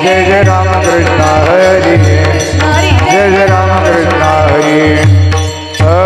जय जय राम कृष्ण हरि जय जय राम कृष्ण हरि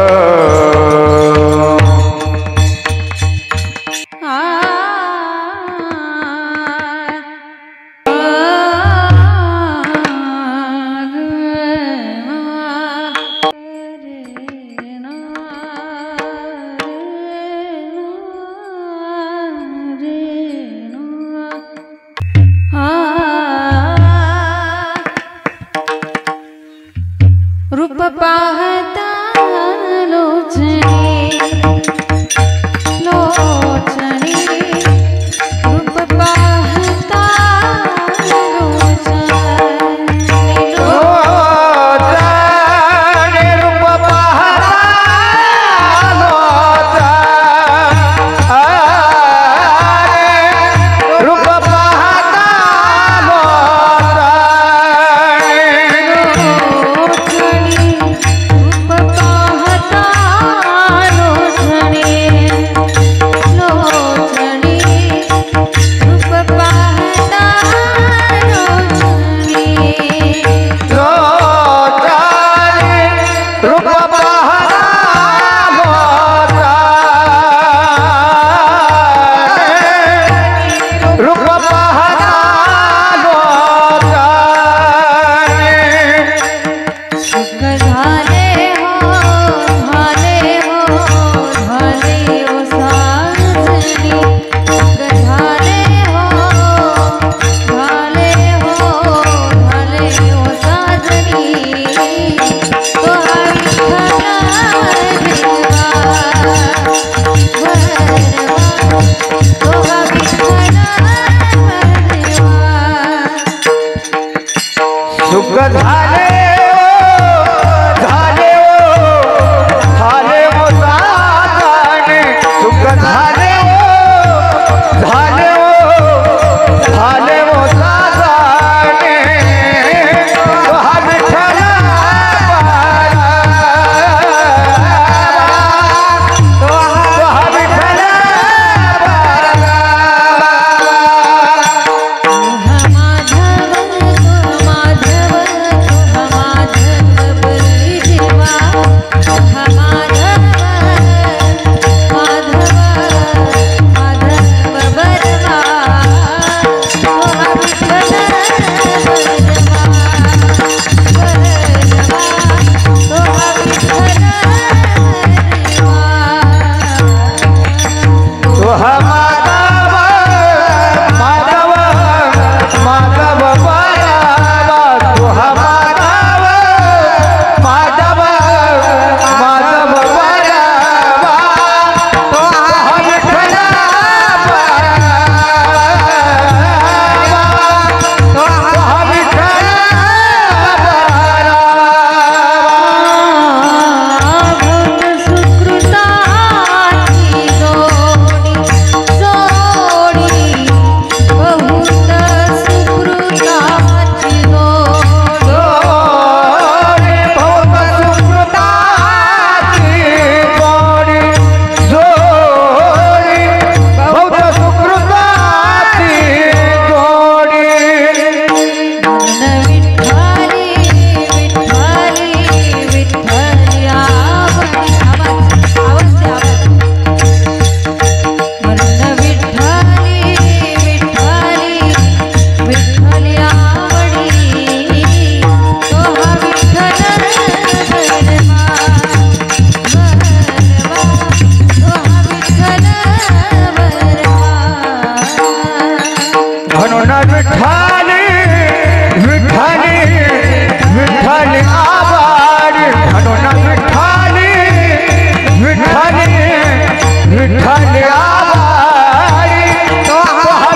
रूप पाहता लोचनी लोचनी रूप पाहता लोचनी लोचनी रूप पाहता लोचनी रूप पाहता सुख झाले झाले झाले साजाने सुख झाले झाले झाले साजाने हा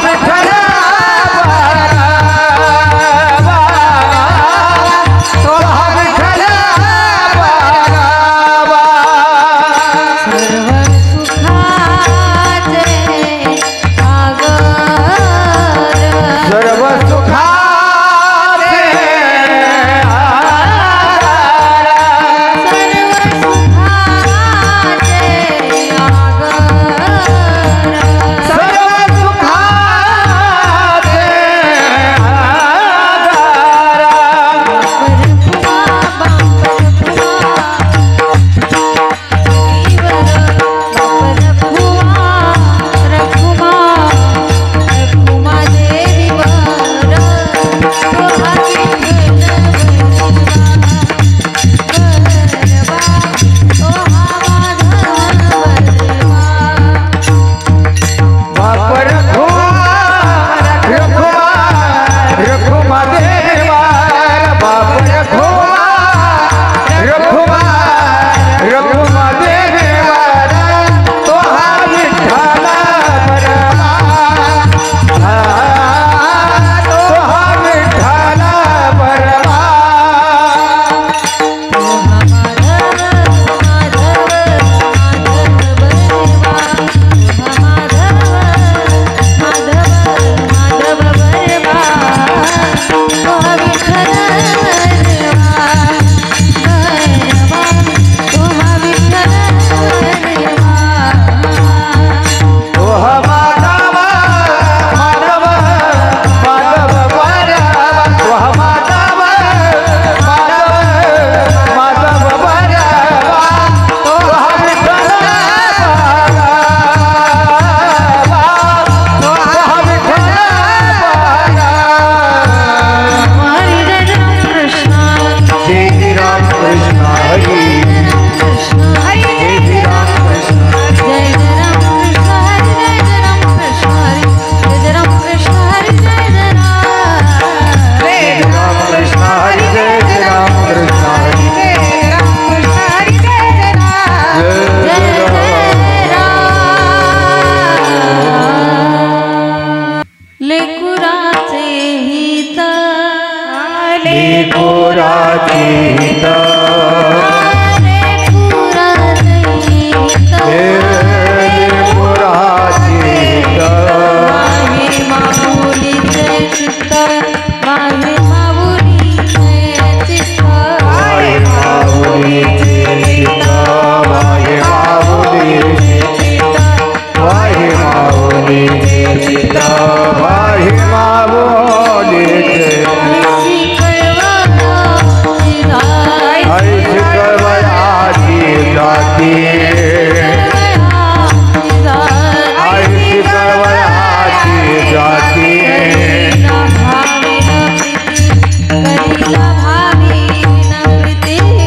विठ्ठल सर्व पुराचित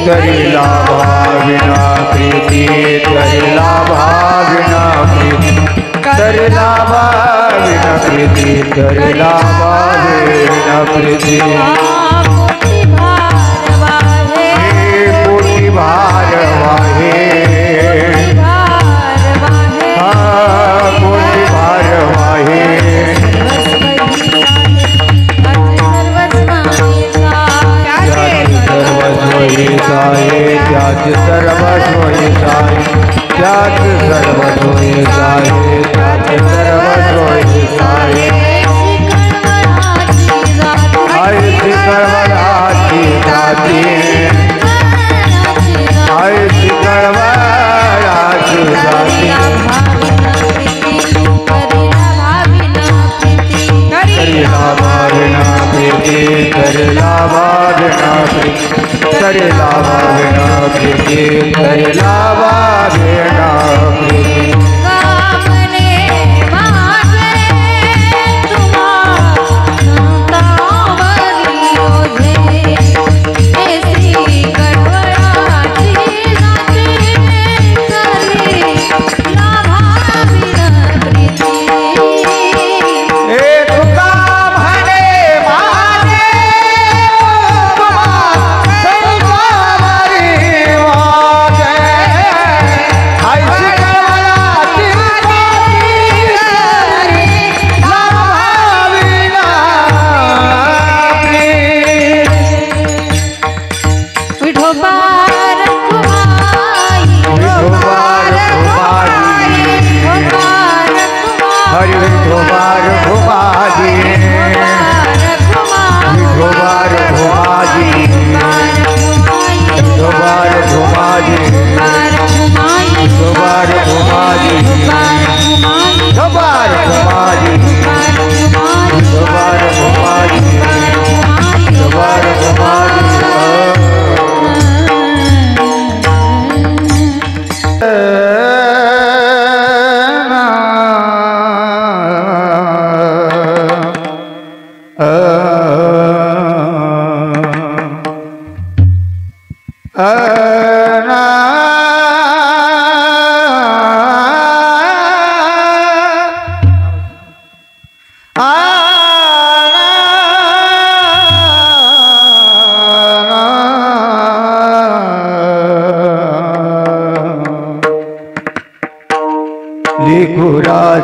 करिला भाविना प्रीति करिला भाविना प्रीति करिला भाविना प्रीति करिला भाविना प्रीति कोटि भार वाहे कोटि भार वाहे त्याज सर्वस्वहि साई त्याज सर्वस्वहि साई त्याज सर्वस्वहि साई ऐसी कर्मराजी जाती ऐसी कर्मराजी जाती करिला भाविना प्रीति करिला भाविना प्रीति करिला भाविना प्रीति करिला भाविना प्रीति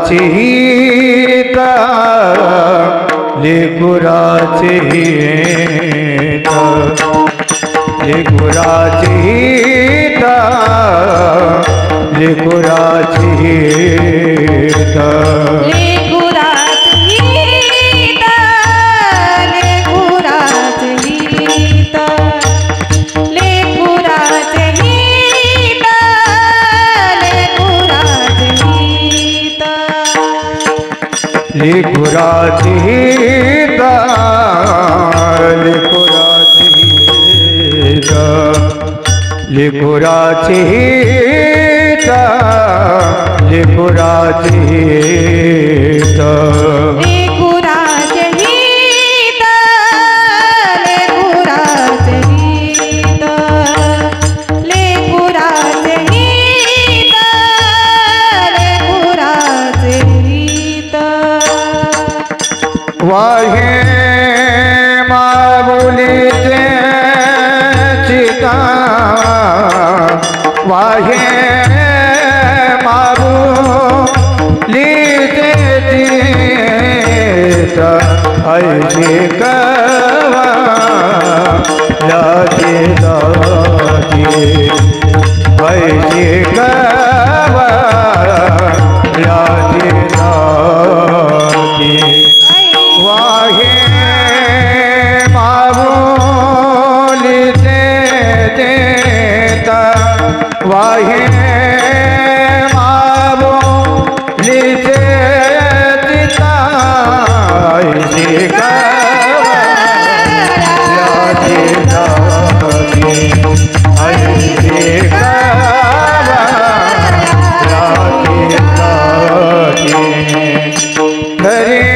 लिखुराचिता लिखुराचिता लिखुराचिता लिखुराचिता लिखुराचिता लिखुराचिता लिखुराचिता वाहे माबुलीते चिता वाहे माबुलीते चिता ऐसी कवा याची दाती ऐशी गवा याची दाती वाहे माऊलीचे देता वाहे माऊलीचे देता ऐशी गवा याची दाती ऐशी गवा याची दाती हरे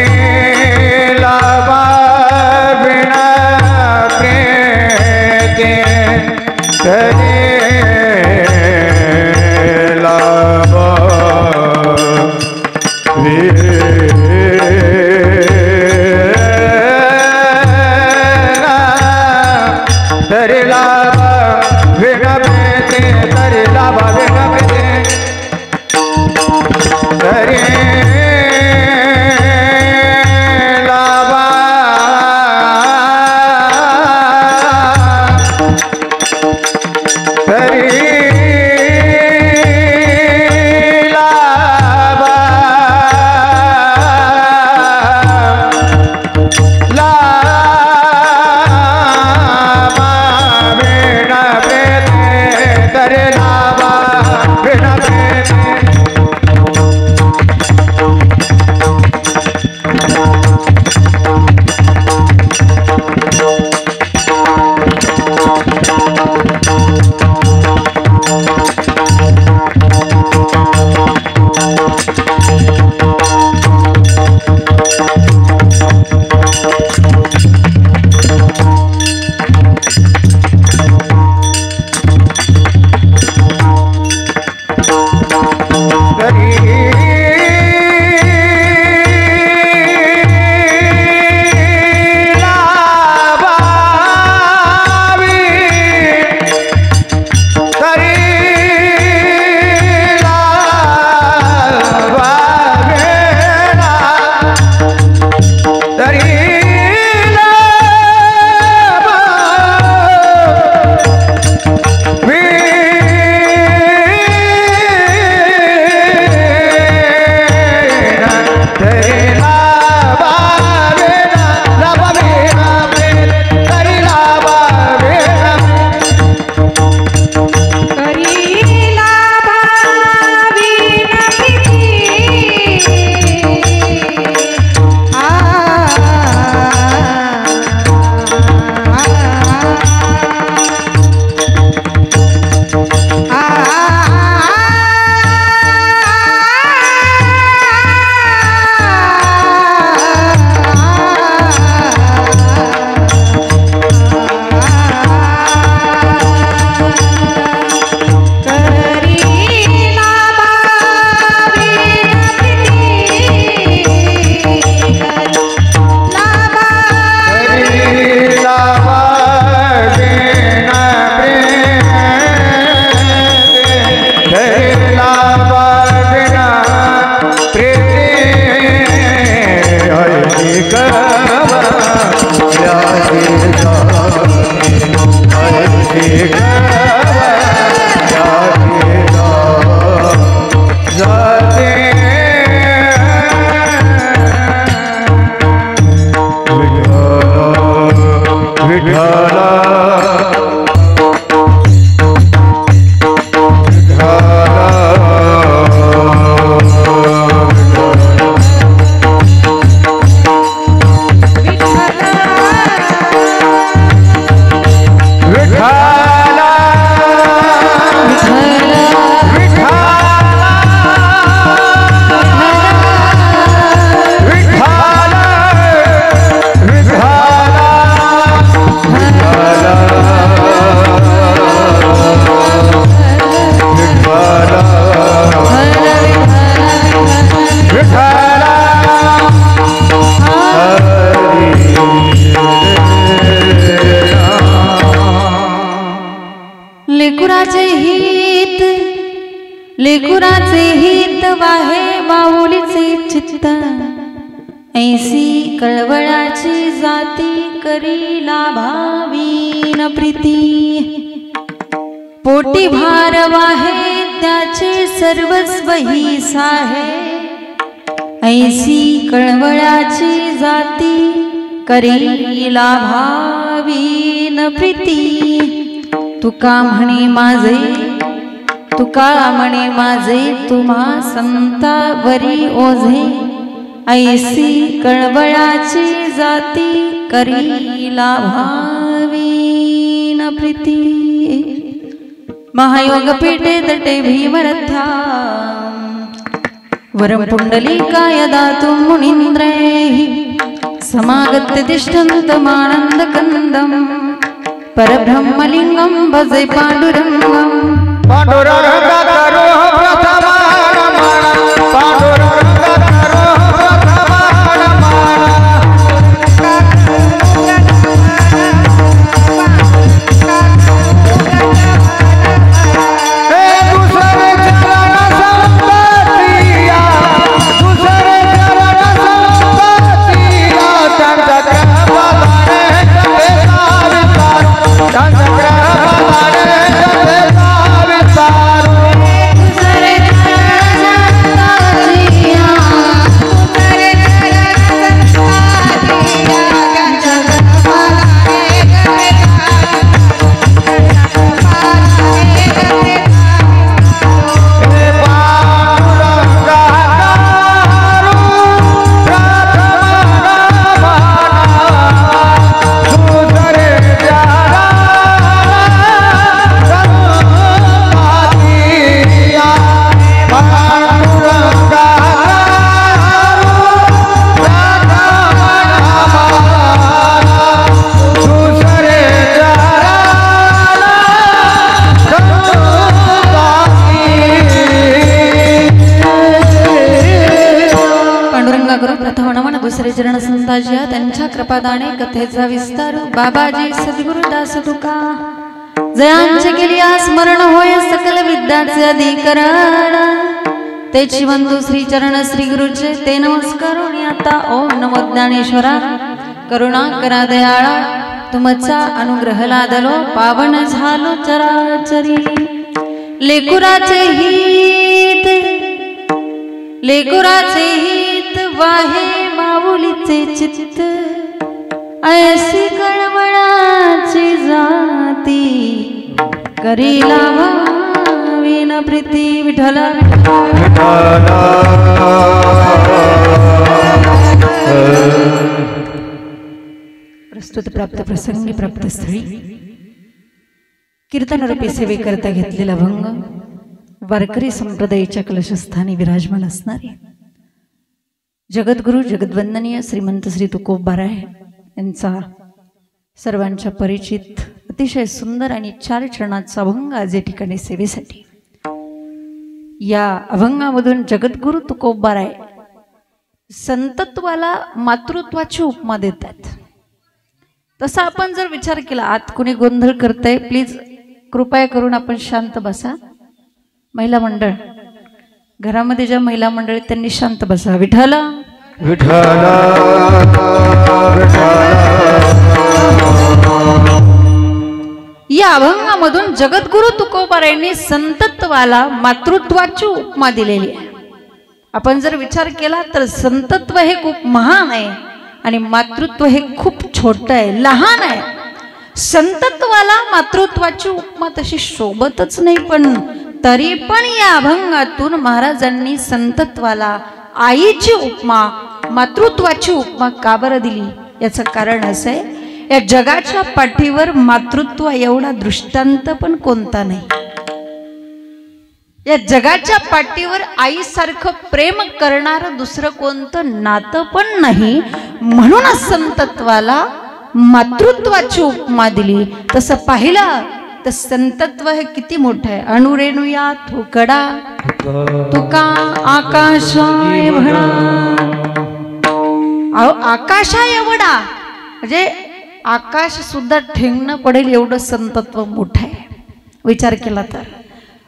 लेकुराचे हित वाहे माऊलीचे चित्त ऐसी ऐसी कळवळाची जाती करी लाभावी न प्रीती पोटी भार वाहे त्याचे सर्वस्व ही साहे ऐसी कळवळाची जाती करी लाभावी न प्रीती तुका म्हणे माझे तुम्हा संतावरी ओझे ऐसी कळवळाची जाती करी लाभावी न प्रीती महायोग पीठे तटे भीमरथा वरम पुंडलिकाय दातुं मुनीन्द्रैः समागत्य तिष्ठन्तमानन्द कंदं परब्रह्मलिंगं भजे पांडुरंगं पांडुरंग करो प्रथमान पांडुरंग करो प्रथमान हे दूसरे चरण संपत्तिया दूसरे चरण संपत्तिया चंद्र बलाने जपेता विचार चंद्र बलाने जपेता विचार दूसरे दुसरे चरण संताजिया त्यांच्या कृपादाने कथेचा विस्तार बाबाजी सद्गुरुदास तुका जयांचे केली स्मरण होय सकल विद्याचे अधिकरण तेची बंधू श्री चरण श्री गुरुचे ते नमस्कार आता ओम नमो ज्ञानेश्वरा करुणा करा दयाळा तुमचा अनुग्रह लादलो पावन झालो चराचरी लेकुराचे हित वाहे माऊलीचे चित्त ऐसी कळवळाची जाती करी लाभावी न प्रीती विठ्ठल प्रस्तुत प्राप्त प्रसंगी प्राप्त स्थळी कीर्तनरूपी सेवेकरता घेतलेला भंग वारकरी संप्रदायाच्या कलशस्थानी विराजमान असणारे जगद्गुरु जगद्वंदनीय श्रीमंत श्री तुकोबाराय यांचा सर्वांच्या परिचित अतिशय सुंदर आणि 4 चरणाचा अभंग आज या ठिकाणी सेवेसाठी या अभंगामधून जगद्गुरु तुकोबाराय संतत्वाला मातृत्वाची उपमा देतात। तसा आपण जर विचार केला आत कोणी गोंधळ करताय प्लीज कृपया करून आपण शांत बसा। महिला मंडळ घरामध्ये ज्या महिला मंडळ त्यांनी शांत बसा। विठ्ठल विठ्ठल या अभंगामधून जगद्गुरु तुकोबारायांनी संतत्वाला मातृत्वाची उपमा दिलेली आहे। आपण जर विचार केला तर संतत्व हे खूप महान आहे आणि मातृत्व हे खूप छोटं आहे, लहान आहे। संतत्वाला मातृत्वाची उपमा तशी शोभतच नाही, पण तरी पण या अभंगातून महाराजांनी संतत्वाला आईची उपमा मातृत्वाची उपमा का बरं दिली याचं कारण असं आहे या जगाच्या पाठीवर मातृत्व एवढा दृष्टांत पण कोणता नाही। या जगाच्या पाठीवर आईसारखं प्रेम करणारं दुसरं कोणतं नातं पण नाही, म्हणूनच संतत्वाला मातृत्वाची उपमा दिली। तसं पाहिलं तर संतत्व हे किती मोठं आहे। अणुरेणुया थोकडा तुका आकाशाय म्हणा, आकाशा एवढा म्हणजे आकाश सुद्धा ठेंगणं पडेल एवढं संतत्व मोठं आहे विचार केला तर।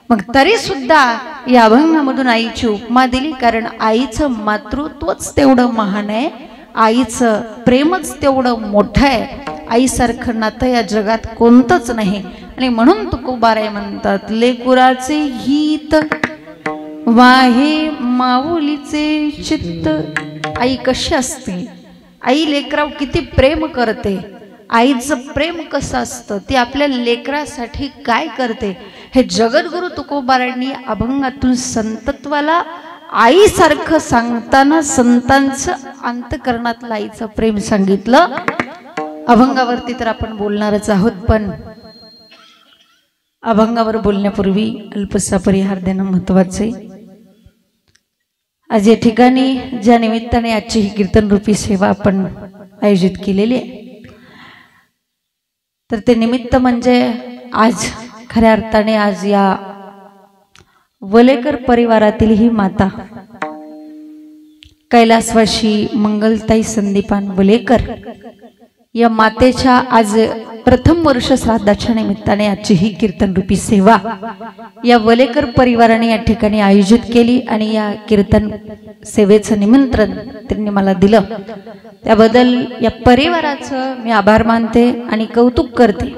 मग तरी सुद्धा या अभंगामधून आईची उपमा दिली, कारण आईचं मातृत्वच तेवढं महान आहे आईचं प्रेमच तेवढं मोठं आहे. आईसारखं नातं या जगात कोणतंच नाही. आणि म्हणून तुकोबाराय म्हणतात, लेकुराचे हित वाहे माऊलीचे चित्त. आई कशी असते, आई लेकरावर किती प्रेम करते, आईचं प्रेम कसं असतं, ती आपल्या लेकरासाठी काय करते, हे जगद्गुरु तुकोबारायांनी अभंगातून संतत्वाला आईसारखं सांगताना संतांचं अंतकरणातलं आईचं प्रेम सांगितलं. अभंगावरती तर आपण बोलणारच आहोत, पण अभंगावर बोलण्यापूर्वी अल्पसा परिहार देणं महत्वाचं आहे. आज या ठिकाणी ज्या निमित्ताने आजची ही कीर्तन रूपी सेवा आपण आयोजित केलेली आहे, तर ते निमित्त म्हणजे आज खऱ्या अर्थाने आज या वलेकर परिवारातील ही माता कैलासवासी मंगलताई संदीपान वलेकर या मातेच्या आज प्रथम वर्ष श्राद्धाच्या निमित्ताने आजची ही कीर्तन रूपी सेवा या वलेकर परिवाराने या ठिकाणी आयोजित केली. आणि या कीर्तन सेवेचं निमंत्रण त्यांनी मला दिलं, त्याबद्दल या परिवाराचं मी आभार मानते आणि कौतुक करते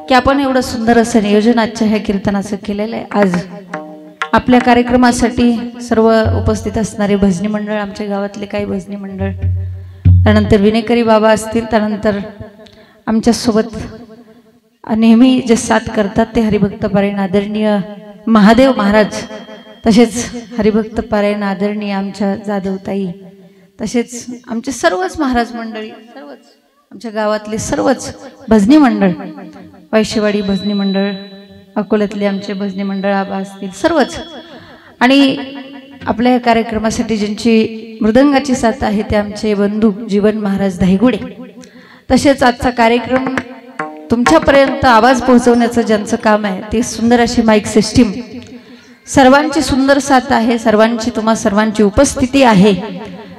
की आपण एवढं सुंदर असं नियोजन आजच्या ह्या कीर्तनाचं केलेलं आहे. आज आपल्या कार्यक्रमासाठी सर्व उपस्थित असणारे भजनी मंडळ, आमच्या गावातले काही भजनी मंडळ, त्यानंतर विनेकरी बाबा असतील, त्यानंतर आमच्यासोबत नेहमी जे साथ करतात ते हरिभक्त पारायण आदरणीय महादेव महाराज, तसेच हरिभक्त पारायण आदरणीय आमच्या जाधवताई, तसेच आमचे सर्वच महाराज मंडळी, सर्वच आमच्या गावातले सर्वच भजनी मंडळ, वैश्यवाडी भजनी मंडळ, अकोल्यातले आमचे भजनी मंडळ आबा असतील, सर्वच. आणि आपल्या या कार्यक्रमासाठी ज्यांची मृदंगाची साथ आहे ते आमचे बंधू जीवन महाराज धायगुडे. तसेच आजचा कार्यक्रम तुमच्यापर्यंत आवाज पोहोचवण्याचं ज्यांचं काम आहे ते सुंदर अशी माईक सिस्टीम, सर्वांची सुंदर साथ आहे, सर्वांची तुम्हा सर्वांची उपस्थिती आहे.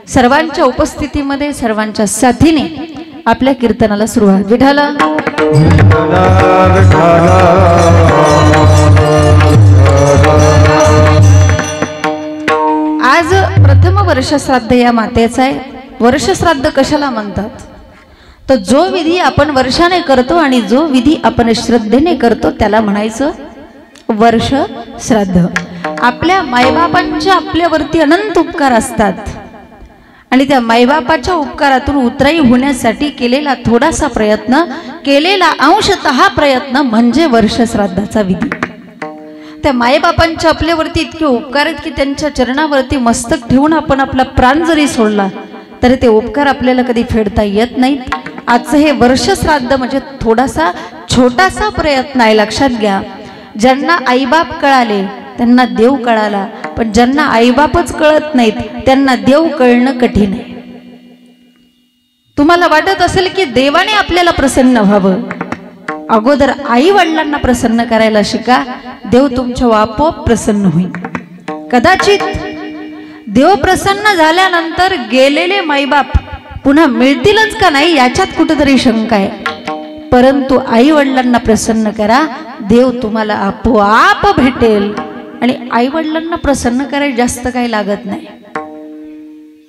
सर्वांच्या उपस्थितीमध्ये सर्वांच्या साथीने आपल्या कीर्तनाला सुरुवात. विठाला आज प्रथम वर्षश्राद्ध या मातेचं आहे. वर्षश्राद्ध कशाला म्हणतात, तर जो विधी आपण वर्षाने करतो आणि जो विधी आपण श्रद्धेने करतो त्याला म्हणायचं वर्ष श्राद्ध. आपल्या मायबापांच्या आपल्यावरती अनंत उपकार असतात आणि त्या मायबापाच्या उपकारातून उतराई होण्यासाठी केलेला थोडासा प्रयत्न, केलेला अंशतः प्रयत्न म्हणजे वर्ष श्राद्धाचा विधी. त्या मायबापांच्या आपल्यावरती इतके उपकार आहेत की त्यांच्या चरणावरती मस्तक ठेवून आपण आपला प्राण जरी सोडला तरी ते उपकार आपल्याला कधी फेडता येत नाहीत. आजचं हे वर्ष श्राद्ध म्हणजे थोडासा छोटासा प्रयत्न आहे. लक्षात घ्या, ज्यांना आईबाप कळाले त्यांना देव कळाला, पण ज्यांना आईबापच कळत नाहीत त्यांना देव कळणं कठीण आहे. तुम्हाला वाटत असेल की देवाने आपल्याला प्रसन्न व्हावं, अगोदर आई वडिलांना प्रसन्न करायला शिका, देव तुमच्या आपोआप प्रसन्न होईल. कदाचित देव प्रसन्न झाल्यानंतर गेलेले माईबाप पुन्हा मिळतीलच का नाही याच्यात कुठेतरी शंका आहे, परंतु आई वडिलांना प्रसन्न करा, देव तुम्हाला आपोआप भेटेल. आणि आई वडिलांना प्रसन्न करायला जास्त काही लागत नाही,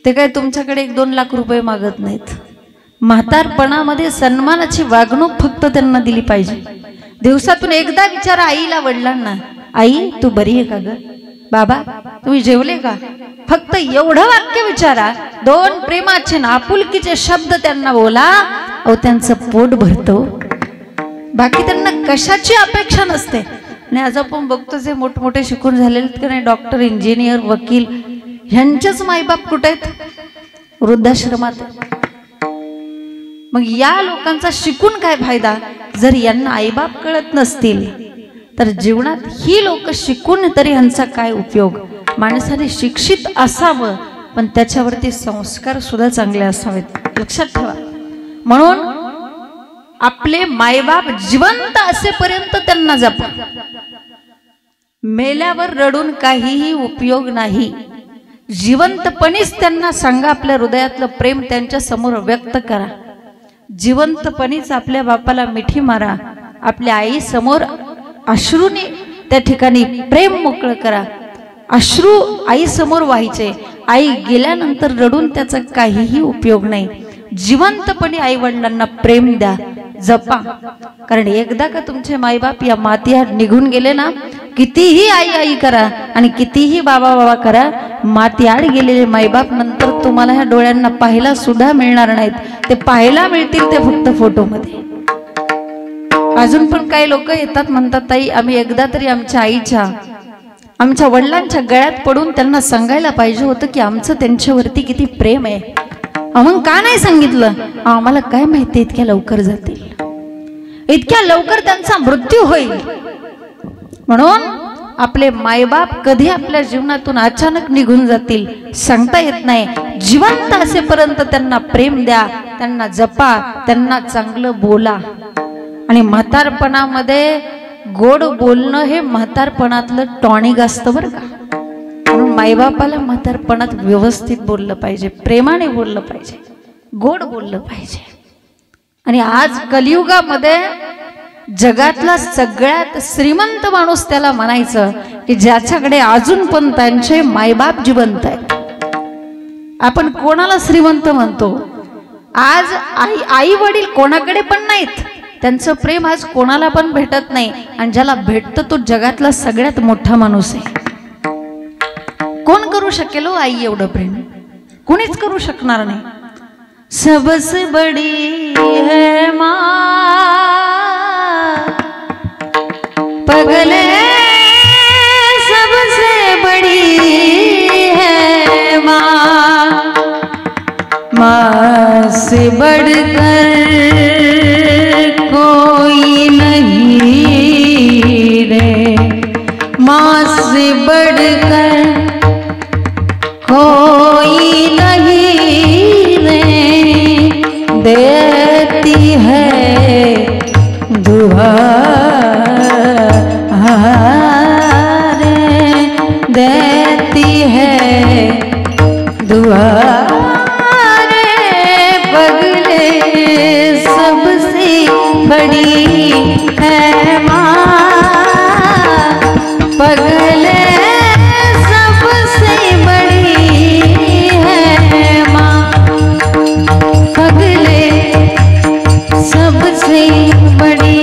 ते काय तुमच्याकडे 1-2 लाख रुपये मागत नाहीत. म्हातारपणामध्ये सन्मानाची वागणूक फक्त त्यांना दिली पाहिजे. दिवसातून एकदा विचारा आईला वडिलांना, आई तू बरी आहे का ग, बाबा तुम्ही जेवले का, फक्त एवढं वाक्य विचारा. 2 प्रेमाचे आपुलकीचे शब्द त्यांना बोला, अहो त्यांचं पोट भरतो. बाकी त्यांना कशाची अपेक्षा नसते. आणि आज आपण बघतो जे मोठमोठे शिकून झालेले की नाही, डॉक्टर, इंजिनियर, वकील, ह्यांचेच मायबाप कुठे आहेत, वृद्धाश्रमात. मग या लोकांचा शिकून काय फायदा जर यांना आईबाप कळत नसतील तर जीवनात ही लोक शिकून तरी यांचा काय उपयोग. माणसाने शिक्षित असावं पण त्याच्यावरती संस्कार सुद्धा चांगले असावेत, लक्षात ठेवा. म्हणून आपले मायबाप जिवंत असेपर्यंत त्यांना जपा. मेल्यावर रडून काहीही उपयोग नाही. जिवंतपणीच त्यांना सांगा, आपल्या हृदयातलं प्रेम त्यांच्या समोर व्यक्त करा. जिवंतपणीच आपल्या बापाला मिठी मारा. आपल्या आई समोर अश्रूने त्या ठिकाणी प्रेम मोकळं करा. अश्रू आई समोर व्हायचे आई गेल्यानंतर रडून त्याचा काहीही उपयोग नाही. जिवंतपणे आई वडिलांना प्रेम द्या, जपा. कारण एकदा का तुमचे माईबाप या मातीआड निघून गेले ना, कितीही आई आई करा आणि कितीही बाबा बाबा करा, मातीआड गेलेले माईबाप नंतर तुम्हाला ह्या डोळ्यांना पाहायला सुद्धा मिळणार नाहीत. ते पाहायला मिळतील ते फक्त फोटोमध्ये. अजून पण काही लोक येतात म्हणतात, ताई आम्ही एकदा तरी आमच्या आईच्या आमच्या वडिलांच्या गळ्यात पडून त्यांना सांगायला पाहिजे होतं की आमचं त्यांच्यावरती किती प्रेम आहे. मग का नाही सांगितलं? आम्हाला काय माहिती इतक्या लवकर जातील, इतक्या लवकर त्यांचा मृत्यू होईल. म्हणून आपले मायबाप कधी आपल्या जीवनातून अचानक निघून जातील सांगता येत नाही. जिवंत असेपर्यंत त्यांना प्रेम द्या, त्यांना जपा, त्यांना चांगलं बोला. आणि म्हातारपणामध्ये गोड बोलणं हे म्हातारपणातलं टॉनिक असतं बरं का. म्हणून मायबापाला म्हातारपणात व्यवस्थित बोललं पाहिजे, प्रेमाने बोललं पाहिजे, गोड बोललं पाहिजे. आणि आज कलियुगामध्ये जगातला सगळ्यात श्रीमंत माणूस त्याला म्हणायचं की ज्याच्याकडे अजून पण त्यांचे मायबाप जिवंत आहेत. आपण कोणाला श्रीमंत म्हणतो? आज आई वडील कोणाकडे पण नाहीत, त्यांचं प्रेम आज कोणाला पण भेटत नाही. आणि ज्याला भेटतं तो जगातला सगळ्यात मोठा माणूस आहे. कोण करू शकेल हो आई एवढं प्रेम? कोणीच करू शकणार नाही. सबसे बडी है माँ, पगले सबसे बड़ी है माँ, माँ से बढ़कर कोई नहीं रे, माँ से बढ़कर कोई नहीं रे, देती है दुआ रे, देती है दुआ रे, पगले सबसे बड़ी है माँ, पगले सबसे बड़ी है माँ, पगले सबसे बड़ी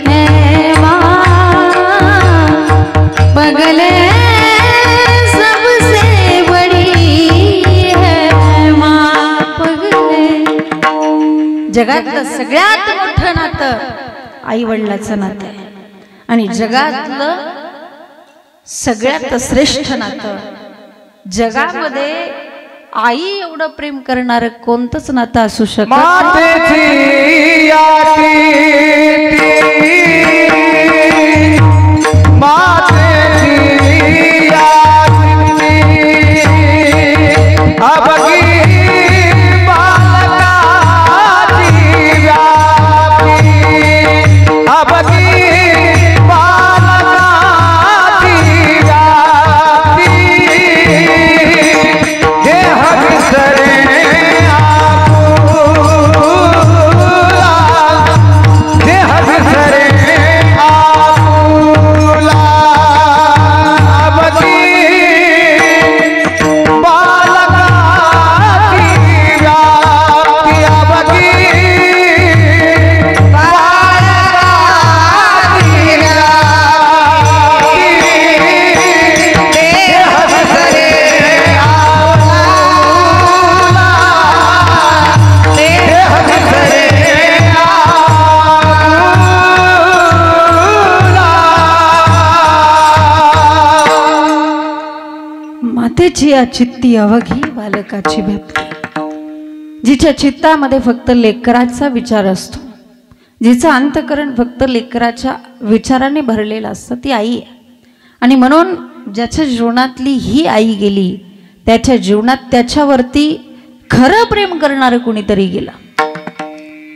है माँ, पगले सबसे बड़ी है माँ, पगले. जगातलं सगळ्यात मोठं नातं आई वडिलाचं नातं आहे. आणि जगातलं सगळ्यात श्रेष्ठ नातं, जगामध्ये आई एवढं प्रेम करणारं कोणतंच नातं असू शकत चित्ती अवघी बालकाची व्याप्ती, जिच्या चित्तामध्ये फक्त लेकराचा विचार असतो, जिचं अंतकरण फक्त लेकराच्या विचाराने भरलेलं असतं, ती आई आहे. आणि म्हणून ज्याच्या जीवनातली ही आई गेली, त्याच्या जीवनात त्याच्यावरती खरं प्रेम करणारं कोणीतरी गेलं,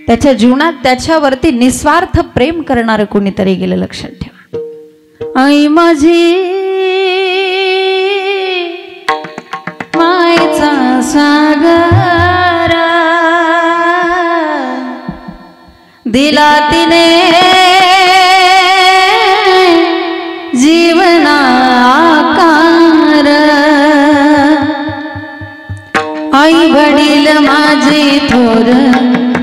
त्याच्या जीवनात त्याच्यावरती निस्वार्थ प्रेम करणारं कोणीतरी गेलं. लक्षात ठेवा. आई माझी मायेचा सागर दिला तिने जीवना आकार, माझे थोर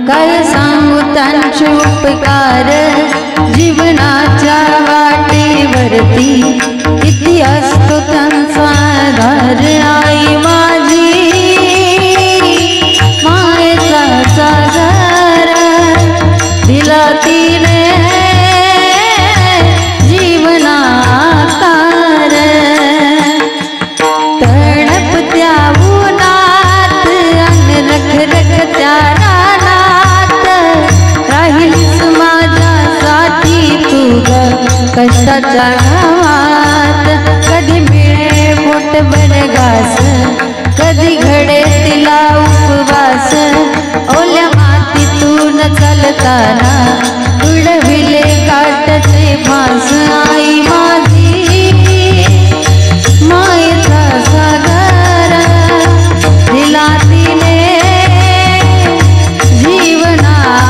काय सांगू त्यांचे उपकार जीवनाच्या वाटेवरती किती असतो त्यांचा आधार आई माझी मायेचा सागर दिला तिने जीवनाकार तडपत्या उन्हात अन रखरखत्या रानात राहीलीस माझ्यासाठी तू ग कष्टाच्या गावात कधी मिळे पोटभर घास कधी घडे तिला उपवास ओल्या मातीतून चालताना उडविले काटाचे फास आई माझी मायेचा सागर दिला तिने जीवनाकार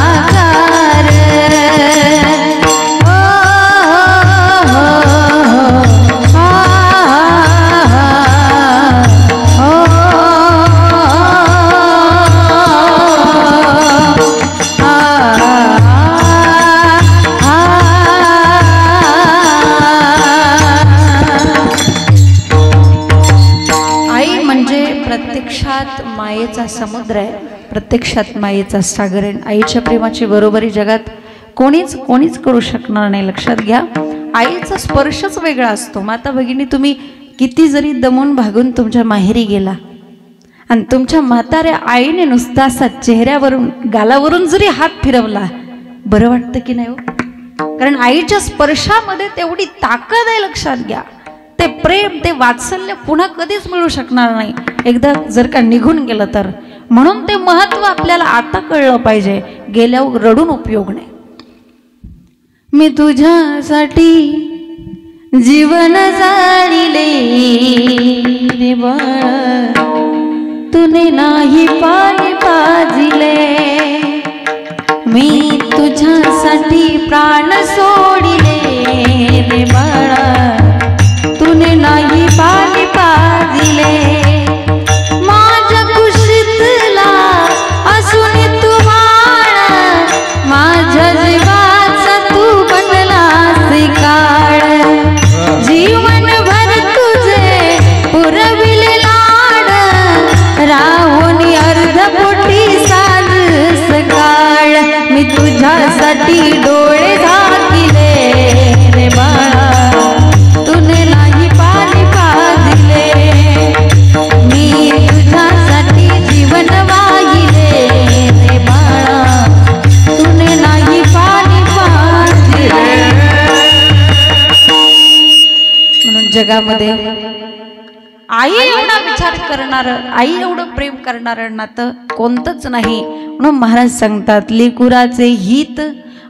प्रत्यक्षात मायेचा समुद्र आहे, प्रत्यक्षात मायेचा सागर आहे. आईच्या प्रेमाची बरोबरी जगात कोणीच करू शकणार नाही. लक्षात घ्या, आईचा स्पर्शच वेगळा असतो. माता भगिनी, तुम्ही किती जरी दमून भागून तुमच्या माहेरी गेला आणि तुमच्या म्हाताऱ्या आईने नुसता असा चेहऱ्यावरून गालावरून जरी हात फिरवला, बरं वाटतं की नाही हो? कारण आईच्या स्पर्शामध्ये तेवढी ताकद आहे. लक्षात घ्या, ते प्रेम, ते वात्सल्य पुन्हा कधीच मिळू शकणार नाही, एकदा जर का निघून गेलं तर. म्हणून ते महत्व आपल्याला आता कळलं पाहिजे, गेल्यावर रडून उपयोग नाही. मी तुझ्यासाठी जीवन जाळिले रे बाळ, तुने नाही पाणी पाजिले. मी तुझ्यासाठी प्राण सोडिले रे बाळा, तुने नाही पाणी पाजिले. माझ्या कुशीतला असून तू बाळ, माझ्या जीवाचा तू बनलास काळ. जीवनभर तुझे पुरविले लाड, राहून अर्धपोटी साज सकाळ. मी तुझ्यासाठी डोळे झाकिले रे बाळा, तुने नाही पाणी पाजिले. मी तुझ्यासाठी जीवन वाहिले रे बाळा, तुने नाही पाणी पाजिले. म्हणून जगामध्ये आई एवढा विचार करणार, आई एवढं प्रेम करणार नातं कोणतंच नाही. म्हणून महाराज सांगतात, लेकुराचे हित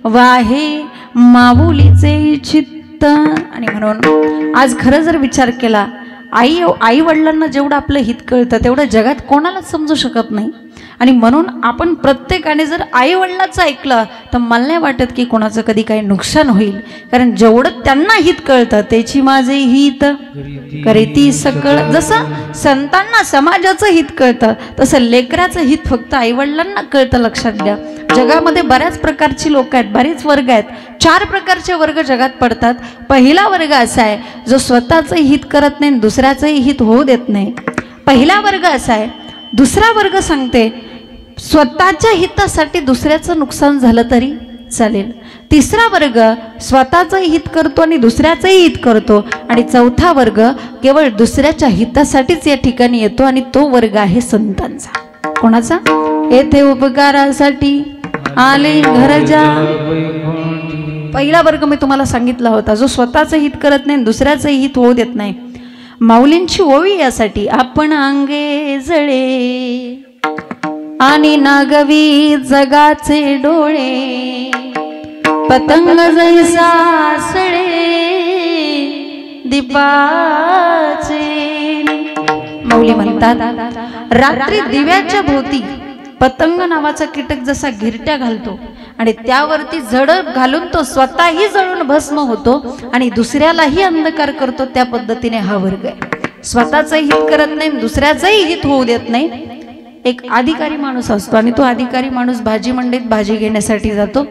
वाहे माऊलीचे चित्त. आणि म्हणून आज खरं जर विचार केला, आई वडिलांना जेवढं आपलं हित कळतं तेवढं जगात कोणालाच समजू शकत नाही. आणि म्हणून आपण प्रत्येकाने जर आई वडिलांचं ऐकलं तर मला नाही वाटत की कोणाचं कधी काही नुकसान होईल. कारण जेवढं त्यांना हित कळतं त्याची माझे हित करीती सकळ. जसं संतांना समाजाचं हित कळतं तसं लेकराचं हित फक्त आई वडिलांना कळतं. लक्षात घ्या, जगामध्ये बऱ्याच प्रकारची लोक आहेत, बरेच वर्ग आहेत. 4 प्रकारचे वर्ग जगात पडतात. पहिला वर्ग असा आहे जो स्वतःचं हित करत नाही, दुसऱ्याचंही हित होऊ देत नाही. पहिला वर्ग असा आहे. दुसरा वर्ग सांगते स्वतःच्या हितासाठी दुसऱ्याचं नुकसान झालं तरी चालेल. तिसरा वर्ग स्वतःचंही हित करतो आणि दुसऱ्याचंही हित करतो. आणि चौथा वर्ग केवळ दुसऱ्याच्या हितासाठीच या ठिकाणी येतो आणि तो वर्ग आहे संतांचा. कोणाचा? येथे उपकारासाठी आले घरजा. पहिला वर्ग मी तुम्हाला सांगितला होता, जो स्वतःचं हित करत नाही, दुसऱ्याचंही हित होऊ देत नाही. माऊलींची ओवी यासाठी, आपण अंगे जळे आणि नागवी जगाचे डोळे, पतंग जैसा सळे दीपाचे. माऊली म्हणतात, रात्री दिव्याच्या भोवती पतंग नावाचा कीटक जसा घिरट्या घालतो आणि त्यावरती झडप घालून तो स्वतःही जळून भस्म होतो आणि दुसऱ्यालाही अंधकार करतो, त्या पद्धतीने हा वर्ग आहे. स्वतःचंही हित करत नाही, दुसऱ्याचंही हित होऊ देत नाही. एक अधिकारी माणूस असतो आणि तो अधिकारी माणूस भाजी मंडईत भाजी घेण्यासाठी जातो.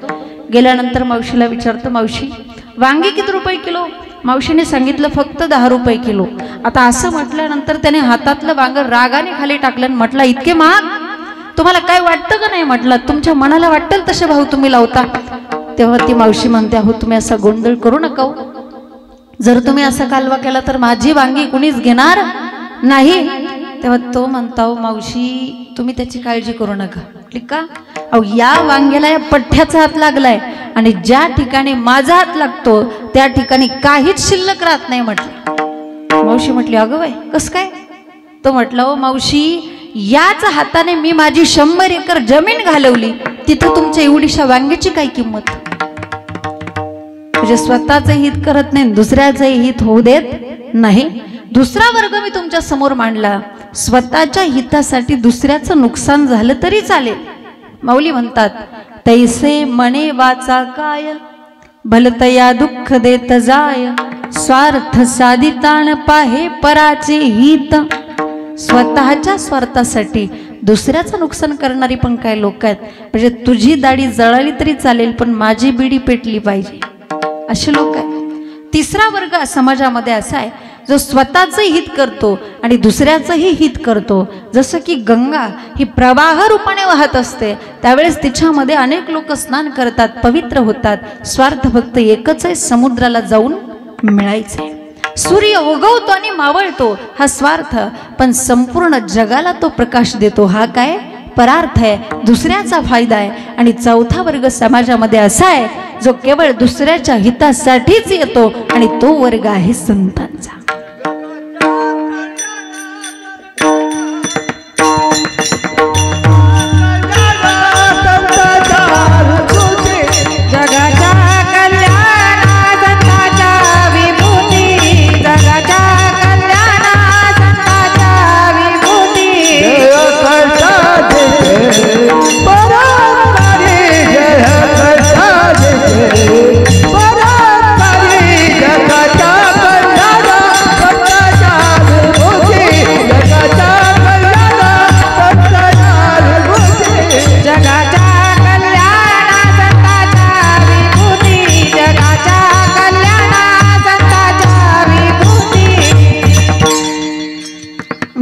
गेल्यानंतर मावशीला विचारतो, मावशी वांगी किती रुपये किलो? मावशीने सांगितलं फक्त 10 रुपये किलो. आता असं म्हटल्यानंतर त्याने हातातलं वांग रागाने खाली टाकलं आणि म्हटलं, इतके महाग? तुम्हाला काय वाटतं का नाही? म्हटलं, तुमच्या मनाला वाटेल तसे भाऊ तुम्ही लावता. तेव्हा ती मावशी म्हणते, अहो तुम्ही असा गोंधळ करू नका. जर तुम्ही असा कालवा केला तर माझी वांगी कुणीच घेणार नाही. तेव्हा तो म्हणता, मावशी तुम्ही त्याची काळजी करू नका. का? अहो या वांग्याला या पठ्ठ्याचा हात लागलाय आणि ज्या ठिकाणी माझा हात लागतो त्या ठिकाणी काहीच शिल्लक राहत नाही म्हटलं. मावशी म्हटली, अगं बाई कसं काय? तो म्हटलं, ओ मावशी, याच हाताने मी माझी 100 एकर जमीन घालवली, तिथं तुमच्या एवढीशा वांग्याची काय किंमत? म्हणजे स्वतःचं हित करत नाही, दुसऱ्याचंही हित होऊ देत नाही. दुसरा वर्ग मी तुमच्या समोर मांडला, स्वतःच्या हितासाठी दुसऱ्याचं नुकसान झालं तरी चालेल. माऊली म्हणतात, तैसे मने वाचा काय, भलतया दुःख देत जाय, स्वार्थ साधितान पाहे पराचे हित. स्वतःच्या स्वार्थासाठी दुसऱ्याचं नुकसान करणारी पण काय लोक आहेत. म्हणजे तुझी दाढी जळाली तरी चालेल पण माझी बिडी पेटली पाहिजे, असे लोक आहेत. तिसरा वर्ग समाजामध्ये असा आहे जो स्वतःचं हित करतो आणि दुसऱ्याचंही हित करतो. जसं की गंगा ही प्रवाह रूपाने वाहत असते, त्यावेळेस तिच्यामध्ये अनेक लोक स्नान करतात, पवित्र होतात. स्वार्थ फक्त एकच आहे, समुद्राला जाऊन मिळायचे. सूर्य उगवतो आणि मावळतो हा स्वार्थ, पण संपूर्ण जगाला तो प्रकाश देतो हा काय? परार्थ आहे, दुसऱ्याचा फायदा आहे. आणि चौथा वर्ग समाजामध्ये असा आहे जो केवळ दुसऱ्याच्या हितासाठीच येतो आणि तो वर्ग आहे संतांचा.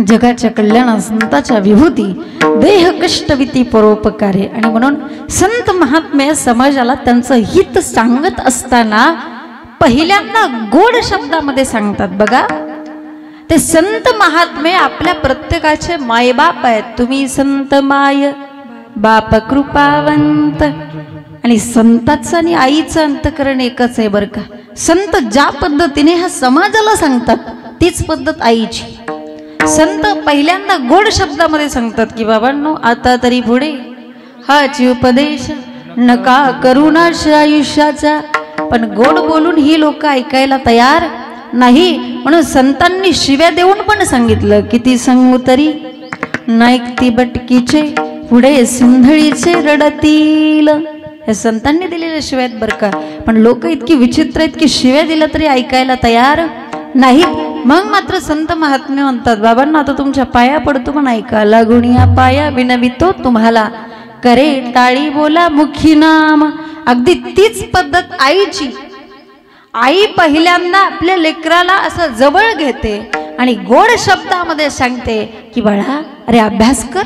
जगाच्या कल्याणा संताच्या विभूती, देह कष्टविती परोपकारे. आणि म्हणून संत महात्मे समाजाला त्यांचं हित सांगत असताना पहिल्यांदा गोड शब्दामध्ये सांगतात. बघा, ते संत महात्मे आपल्या प्रत्येकाचे मायबाप आहेत. तुम्ही संत माय बाप कृपावंत. आणि संताचं आणि आईचं अंतकरण एकच आहे बरं का. संत ज्या पद्धतीने ह्या समाजाला सांगतात तीच पद्धत आईची. संत पहिल्यांदा गोड शब्दामध्ये सांगतात की बाबांनो, आता तरी पुढे हाची उपदेश नका करू नाश आयुष्याचा. पण गोड बोलून ही लोक ऐकायला तयार नाही. म्हणून संतांनी शिव्या देऊन पण सांगितलं, किती सांगू तरी नाईकती बटकीचे पुढे सिंधळीचे रडतील. हे संतांनी दिलेल्या शिव्या आहेत बरं का. पण लोक इतकी विचित्र आहेत की शिव्या दिल्या तरी ऐकायला तयार नाही. मग मात्र संत महात्मे म्हणतात, बाबांना आता तुमच्या पाया पडतो पण ऐका. लागुनिया पाया विनवितो तुम्हाला, करे टाळी बोला मुखी नाम. अगदी तीच पद्धत आईची. आई पहिल्यांदा आपल्या लेकराला असं जवळ घेते आणि गोड शब्दामध्ये सांगते की बाळा, अरे अभ्यास कर.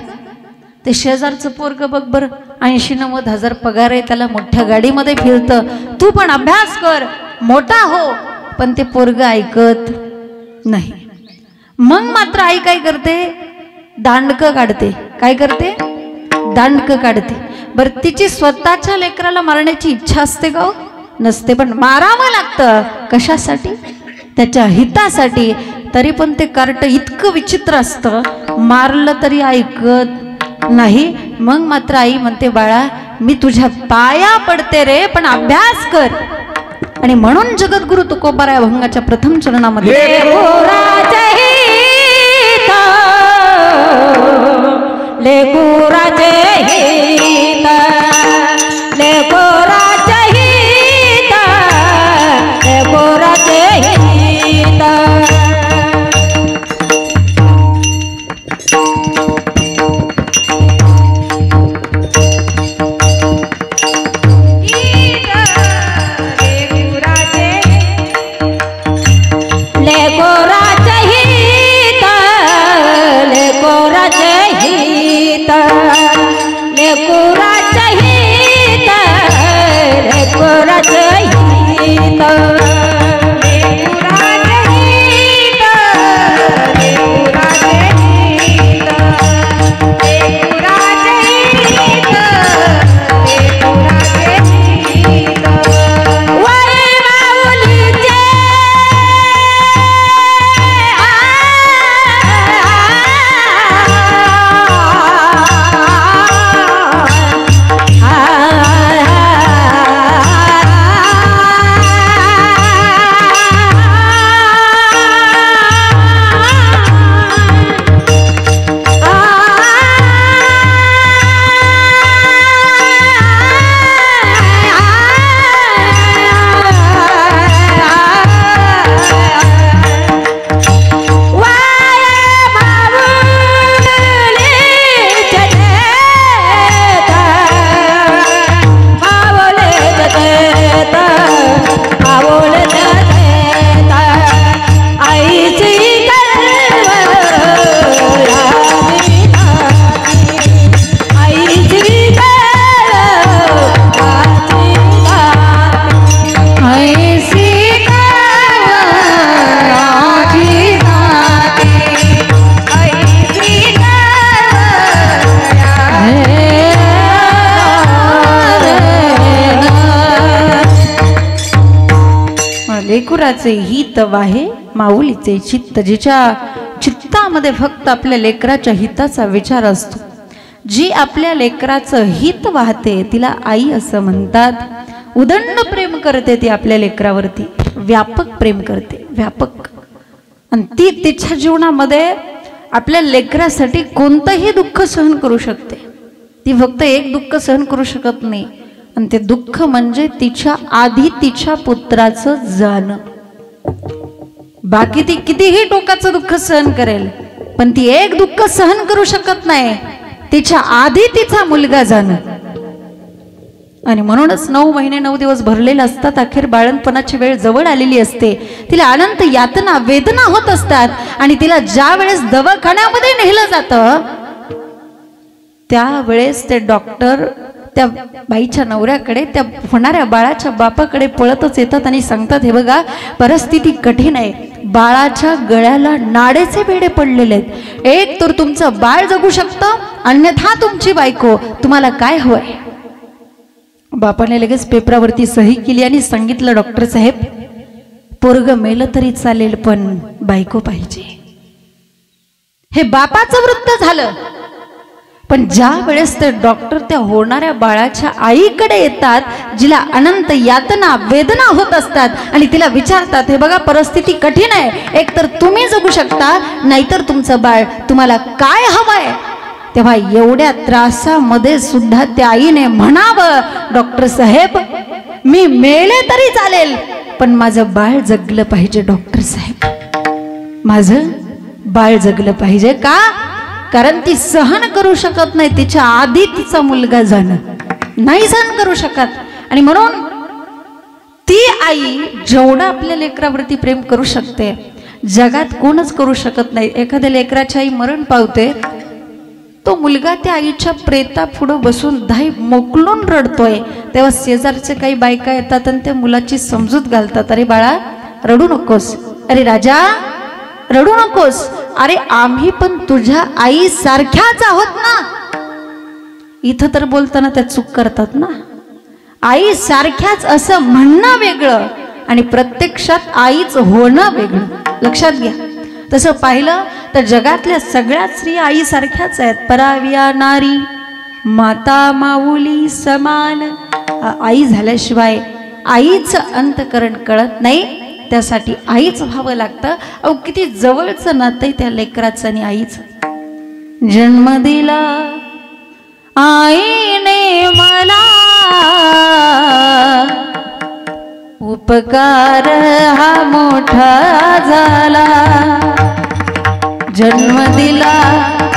ते शेजारचं पोरग बघ बरं, 80-90 हजार पगार आहे, त्याला मोठ्या गाडीमध्ये फिरतं, तू पण अभ्यास कर, मोठा हो. पण ते पोरग ऐकत नाही. मग मात्र आई काय करते? दांडकं काढते. काय करते? दांडकं काढते. बरं, तिची स्वतःच्या लेकराला मारण्याची इच्छा असते का? नसते, पण मारावं लागतं. कशासाठी? त्याच्या हितासाठी. तरी पण ते कार्ट इतकं विचित्र असतं, मारलं तरी ऐकत नाही. मग मात्र आई म्हणते, बाळा मी तुझ्या पाया पडते रे, पण अभ्यास कर. आणि म्हणून जगद्गुरु तुकोबाराय अभंगाच्या प्रथम चरणामध्ये लेकुराचे हित वाहे माऊलीचे चित्त. जिच्या चित्तामध्ये फक्त आपल्या लेकराच्या हिताचा विचार असतो, जी आपल्या लेकराचं हित वाहते तिला आई असं म्हणतात. उदंड प्रेम करते ती आपल्या लेकरावरती, व्यापक प्रेम करते, व्यापक. आणि ती तिच्या जीवनामध्ये आपल्या लेकरासाठी कोणतंही दुःख सहन करू शकते. ती फक्त एक दुःख सहन करू शकत नाही, आणि ते दुःख म्हणजे तिच्या आधी तिच्या पुत्राचं जाणं. बाकी ती कितीही टोकाचं दुःख सहन करेल, पण ती एक दुःख सहन करू शकत नाही, तिच्या आधी तिचा मुलगा जाणं. आणि म्हणूनच 9 महिने 9 दिवस भरलेले असतात. अखेर बाळणपणाची वेळ जवळ आलेली असते. तिला अनंत यातना वेदना होत असतात. आणि तिला ज्या वेळेस दवाखान्यामध्ये नेलं जातं त्यावेळेस ते डॉक्टर त्या बाईच्या नवऱ्याकडे, त्या होणाऱ्या बाळाच्या बापाकडे पळतच येतात आणि सांगतात, हे बघा परिस्थिती कठीण आहे, बाळाच्या गळ्याला नाडेचे बेडे पडलेले आहेत, एक तर तुमचं बाळ जगू शकतं, अन्यथा तुमची बायको, तुम्हाला काय हवंय. बापाने लगेच पेपरावरती सही केली आणि सांगितलं, डॉक्टर साहेब पोरगं मेलं तरी चालेल पण बायको पाहिजे. हे बापाचं वृत्त झालं. पण ज्या वेळेस ते डॉक्टर त्या होणाऱ्या बाळाच्या आईकडे येतात, जिला अनंत यातना वेदना होत असतात, आणि तिला विचारतात, हे बघा परिस्थिती कठीण आहे, एक तर तुम्ही जगू शकता नाहीतर तुमचं बाळ, तुम्हाला काय हवंय. तेव्हा एवढ्या त्रासामध्ये सुद्धा त्या आईने म्हणावं, डॉक्टर साहेब मी मेले तरी चालेल पण माझं बाळ जगलं पाहिजे. डॉक्टर साहेब माझं बाळ जगलं पाहिजे. का? कारण ती सहन करू शकत नाही, तिच्या आधी तिचा मुलगा जाणं नाही सहन करू शकत. आणि म्हणून ती आई जेवढं आपल्या लेकरावरती प्रेम करू शकते जगात कोणच करू शकत नाही. एखाद्या लेकराची आई मरण पावते, तो मुलगा त्या आईच्या प्रेता पुढं बसून धाई मोकलून रडतोय, तेव्हा शेजारचे काही बायका येतात आणि त्या मुलाची समजूत घालतात, अरे बाळा रडू नकोस, अरे राजा रडू नकोस, अरे आम्ही पण तुझ्या आई सारख्याच आहोत ना. इथं तर बोलताना त्या चूक करतात ना. आई सारख्याच असं म्हणणं वेगळं आणि प्रत्यक्षात आईच होणं वेगळं. लक्षात घ्या. तसं पाहिलं तर जगातल्या सगळ्या स्त्रिया आई सारख्याच आहेत. पराव्या नारी माता माऊली समान. आई झाल्याशिवाय आईचं अंतकरण कळत नाही, त्यासाठी आईच व्हावं लागतं. अहो किती जवळचं नातं त्या लेकराचं आणि आईचं. जन्म दिला आईने मला, उपकार हा मोठा झाला. जन्म दिला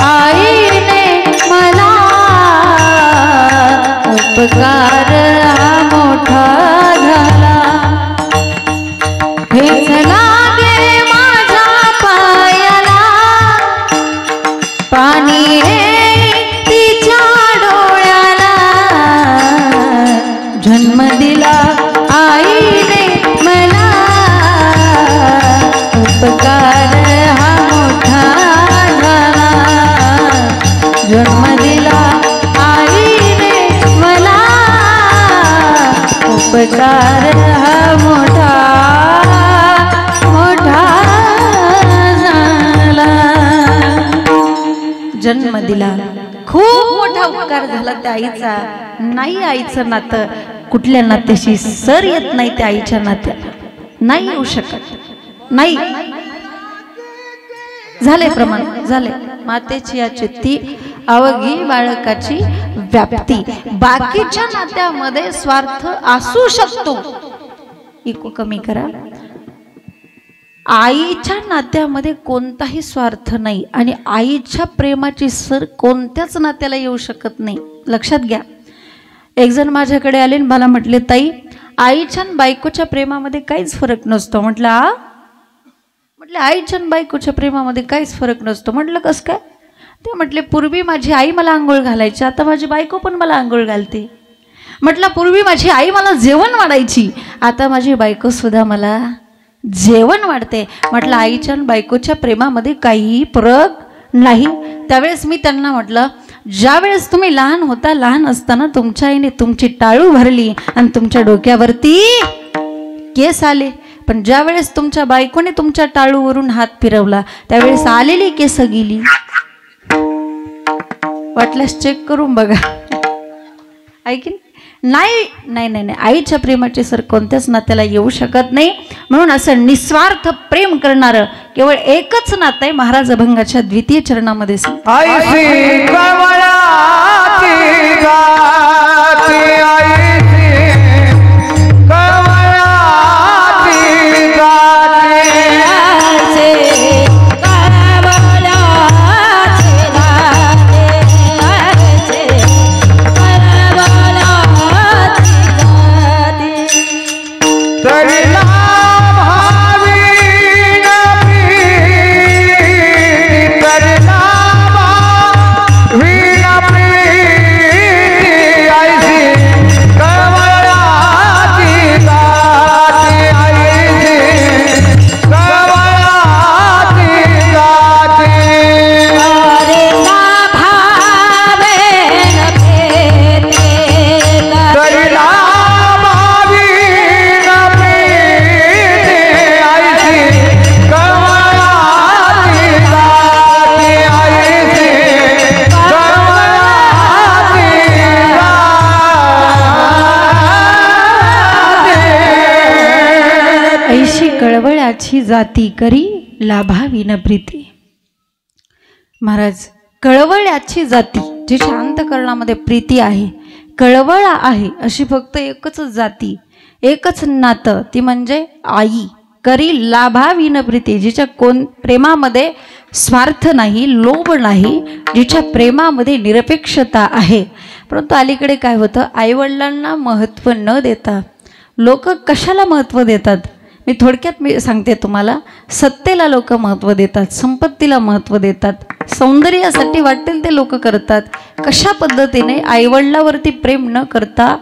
आईने मला, उपकार हा मोठा झाला. हेच लागे माझ्या पायाला, पाणी तिच्या डोळ्याला. जन्म दिला आईने मला, उपकार हा मोठा झाला. जन्म दिला आईने मला, उपकार हा मोठा मोठा झाला. जन्म दिला, खूप मोठा उपकार झाला त्या आईचा. नाही आईचं नातं कुठल्या नात्याशी सर येत नाही, त्या आईच्या नात्याला नाही येऊ शकत. नाही झाले प्रमाण झाले. मातेची या चित्ती अवघी बाळकाची व्याप्ती. बाकीच्या नात्यामध्ये स्वार्थ असू शकतो, इको कमी करा. आईच्या नात्यामध्ये कोणताही स्वार्थ नाही आणि आईच्या प्रेमाची सर कोणत्याच नात्याला येऊ शकत नाही. लक्षात घ्या. एक जण माझ्याकडे आले आणि मला म्हटले, ताई आईच्या बायकोच्या प्रेमामध्ये काहीच फरक नसतो. म्हटलं आईच्या बायकोच्या प्रेमामध्ये काहीच फरक नसतो. म्हटलं कसं काय? ते म्हटले, पूर्वी माझी आई मला आंघोळ घालायची, आता माझी बायको पण मला आंघोळ घालते. म्हटलं पूर्वी माझी आई मला जेवण वाढायची, आता माझी बायको सुद्धा मला जेवण वाढते. म्हटलं आईच्या बायकोच्या प्रेमामध्ये काही फरक नाही. त्यावेळेस मी त्यांना म्हटलं, ज्या वेळेस तुम्ही लहान होता, लहान असताना तुमच्या आईने तुमची टाळू भरली आणि तुमच्या डोक्यावरती केस आले, पण ज्या वेळेस तुमच्या बायकोने तुमच्या टाळूवरून हात फिरवला त्यावेळेस आलेली केस गेली. वाटल्यास चेक करून बघा. ऐकीन नाही नाही नाही नाही आईच्या प्रेमाचे सर कोणत्याच नात्याला येऊ शकत नाही. म्हणून असं निस्वार्थ प्रेम करणारं केवळ एकच नातं आहे. महाराज अभंगाच्या द्वितीय चरणामध्ये कळवळ्याची जाती करी लाभाविन प्रीती. महाराज कळवळ्याची जाती जी शांतकरणामध्ये प्रीती आहे, कळवळा आहे अशी फक्त एकच जाती एकच नातं ती म्हणजे आई. करी लाभाविन प्रीती जिच्या प्रेमामध्ये स्वार्थ नाही, लोभ नाही, जिच्या प्रेमामध्ये निरपेक्षता आहे. परंतु अलीकडे काय होतं, आईवडिलांना महत्त्व न देता लोक कशाला महत्त्व देतात. मी थोडक्यात सांगते तुम्हाला. सत्तेला लोक महत्त्व देतात, संपत्तीला महत्त्व देतात, सौंदर्यासाठी वाटेल ते लोक करतात. कशा पद्धतीने आईवडिलावरती प्रेम न करता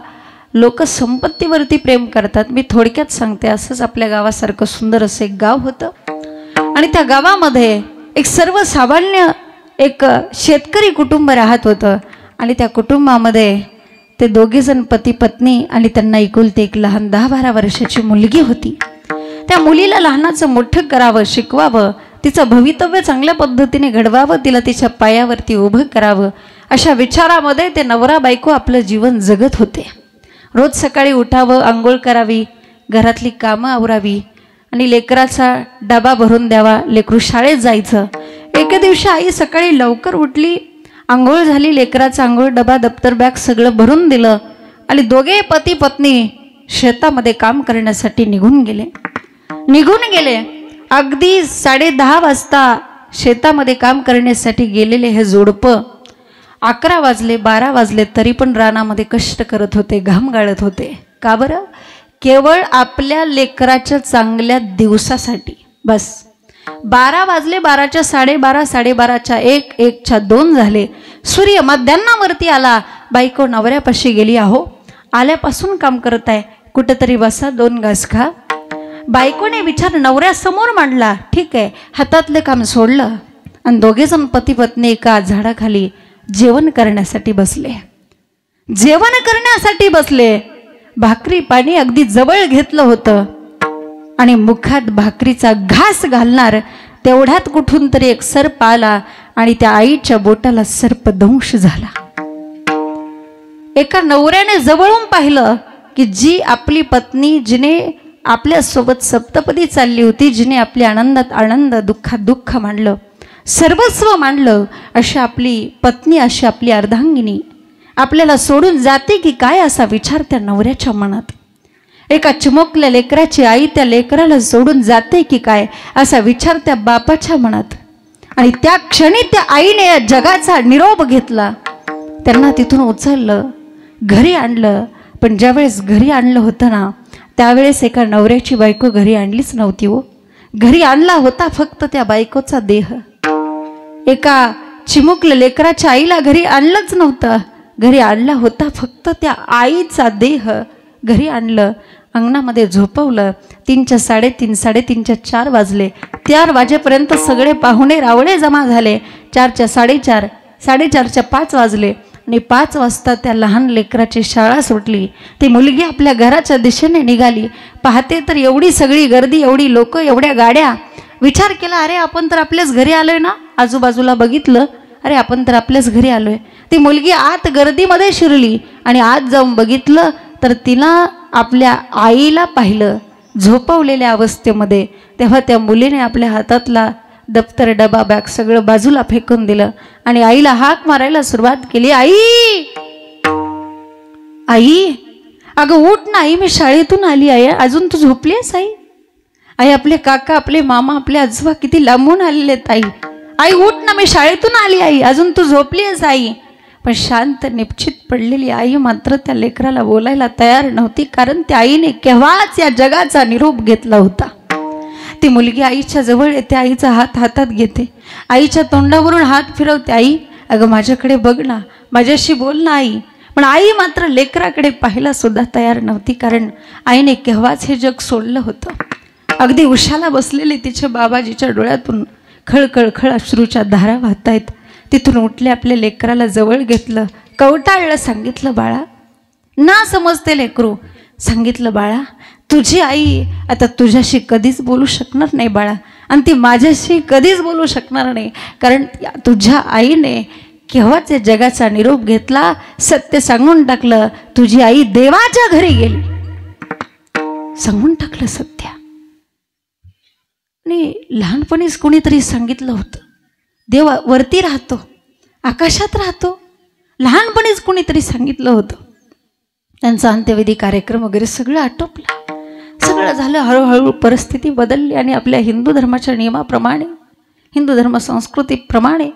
लोक संपत्तीवरती प्रेम करतात. मी थोडक्यात सांगते. असंच आपल्या गावासारखं सुंदर असं एक गाव होतं आणि त्या गावामध्ये एक सर्वसामान्य एक शेतकरी कुटुंब राहत होतं आणि त्या कुटुंबामध्ये ते दोघेजण पती पत्नी आणि त्यांना एकुलती एक लहान 10-12 वर्षाची मुलगी होती. त्या मुलीला लहानाचं मोठं करावं, शिकवावं, तिचं भवितव्य चांगल्या पद्धतीने घडवावं, तिला तिच्या पायावरती उभं करावं अशा विचारामध्ये ते नवरा बायको आपलं जीवन जगत होते. रोज सकाळी उठावं, आंघोळ करावी, घरातली कामं आवरावी आणि लेकराचा डबा भरून द्यावा, लेकरू शाळेत जायचं. एके दिवशी आई सकाळी लवकर उठली, आंघोळ झाली, लेकराचा आंघोळ डबा दप्तर बॅग सगळं भरून दिलं आणि दोघे पती पत्नी शेतामध्ये काम करण्यासाठी निघून गेले. अगदी 10:30 वाजता शेतामध्ये काम करण्यासाठी गेलेले हे जोडपं 11 वाजले 12 वाजले तरी पण रानामध्ये कष्ट करत होते, घाम गाळत होते. का बरं? केवळ आपल्या लेकराच्या चांगल्या दिवसासाठी. बस 12 वाजले, 12च्या 12:30, 12:30च्या 1, 1च्या 2 झाले. सूर्य मध्यान्नावरती आला. बायको नवऱ्यापाशी गेली. अहो आल्यापासून काम करत आहे, कुठंतरी बसा, 2 घास खा. बायकोने विचार नवऱ्यासमोर मांडला. ठीक आहे, हातातलं काम सोडलं आणि दोघेजण पती पत्नी एका झाडाखाली जेवण करण्यासाठी बसले. भाकरी पाणी अगदी जवळ घेतलं होतं आणि मुखात भाकरीचा घास घालणार तेवढ्यात कुठून तरी एक सर्प आला आणि त्या आईच्या बोटाला सर्पदंश झाला. एका नवऱ्याने जवळून पाहिलं की जी आपली पत्नी, जिने आपल्या सोबत सप्तपदी चालली होती, जिने आपल्या आनंदात आनंद, दुःखात दुःख मांडलं, सर्वस्व मांडलं, अशी आपली पत्नी, अशी आपली अर्धांगिनी आपल्याला सोडून जाते की काय असा विचार त्या नवऱ्याच्या मनात. एका चिमुकल्या लेकराची आई त्या लेकराला सोडून जाते की काय असा विचार त्या बापाच्या मनात. आणि त्या क्षणी त्या आईने या जगाचा निरोप घेतला. त्यांना तिथून उचललं, घरी आणलं. पण ज्यावेळेस घरी आणलं होतं ना, त्यावेळेस एका नवऱ्याची बायको घरी आणलीच नव्हती हो. घरी आणला होता फक्त त्या बायकोचा देह. एका चिमुकल्या लेकराच्या आईला घरी आणलंच नव्हतं. घरी आणला होता फक्त त्या आईचा देह. घरी आणलं, अंगणामध्ये झोपवलं. 3च्या 3:30, 3:30च्या 4 वाजले. 4 वाजेपर्यंत सगळे पाहुणे रावळे जमा झाले. 4च्या 4:30, 4:30च्या 5 वाजले. आणि 5 वाजता त्या लहान लेकराची शाळा सुटली. ती मुलगी आपल्या घराच्या दिशेने निघाली. पाहते तर एवढी सगळी गर्दी, एवढी लोक, एवढ्या गाड्या. विचार केला, अरे आपण तर आपल्याच घरी आलोय ना. आजूबाजूला बघितलं, अरे आपण तर आपल्याच घरी आलोय. ती मुलगी आत गर्दीमध्ये शिरली आणि आत जाऊन बघितलं तर तिला आपल्या आईला पाहिलं झोपवलेल्या अवस्थेमध्ये. तेव्हा त्या मुलीने आपल्या हातातला दप्तर, डबा, बॅग सगळं बाजूला फेकून दिलं आणि आईला हाक मारायला सुरुवात केली. आई, आई, अगं उठ ना आई, मी शाळेतून आली आहे. अजून तू झोपली आहेस आई? आई, आपले काका, आपले मामा, आपले आजोबा किती लांबून आलेले आहेत आई. आई उठ ना, मी शाळेतून आली आई, अजून तू झोपली आहेस आई? पण शांत निश्चित पडलेली आई मात्र त्या लेकराला बोलायला तयार नव्हती, कारण त्या आईने केव्हाच या जगाचा निरोप घेतला होता. ती मुलगी आईच्या जवळ येते, आईचा हात हातात घेते, आईच्या तोंडावरून हात फिरवते. आई, अगं माझ्याकडे बघ ना, माझ्याशी बोल ना आई. पण आई मात्र लेकराकडे पाहायला सुद्धा तयार नव्हती, कारण आईने केव्हाच हे जग सोडलं होतं. अगदी उशाला बसलेले तिच्या बाबाजीच्या डोळ्यातून खळखळ अश्रूच्या धारा वाहत आहेत. तिथून उठले, आपल्या लेकराला जवळ घेतलं, कवटाळलं, सांगितलं, बाळा, ना समजते लेकरू, सांगितलं, बाळा, तुझी आई आता तुझ्याशी कधीच बोलू शकणार नाही बाळा, आणि ती माझ्याशी कधीच बोलू शकणार नाही, कारण तुझ्या आईने केव्हाच या जगाचा निरोप घेतला. सत्य सांगून टाकलं, तुझी आई देवाच्या घरी गेली. सांगून टाकलं सत्य. आणि लहानपणीच कोणीतरी सांगितलं होतं, देव वरती राहतो, आकाशात राहतो. लहानपणीच कोणीतरी सांगितलं होतं. त्यांचा अंत्यविधी कार्यक्रम वगैरे सगळं आटोपलं, सगळं झालं. हळूहळू परिस्थिती बदलली आणि आपल्या हिंदू धर्माच्या नियमाप्रमाणे, हिंदू धर्म संस्कृतीप्रमाणे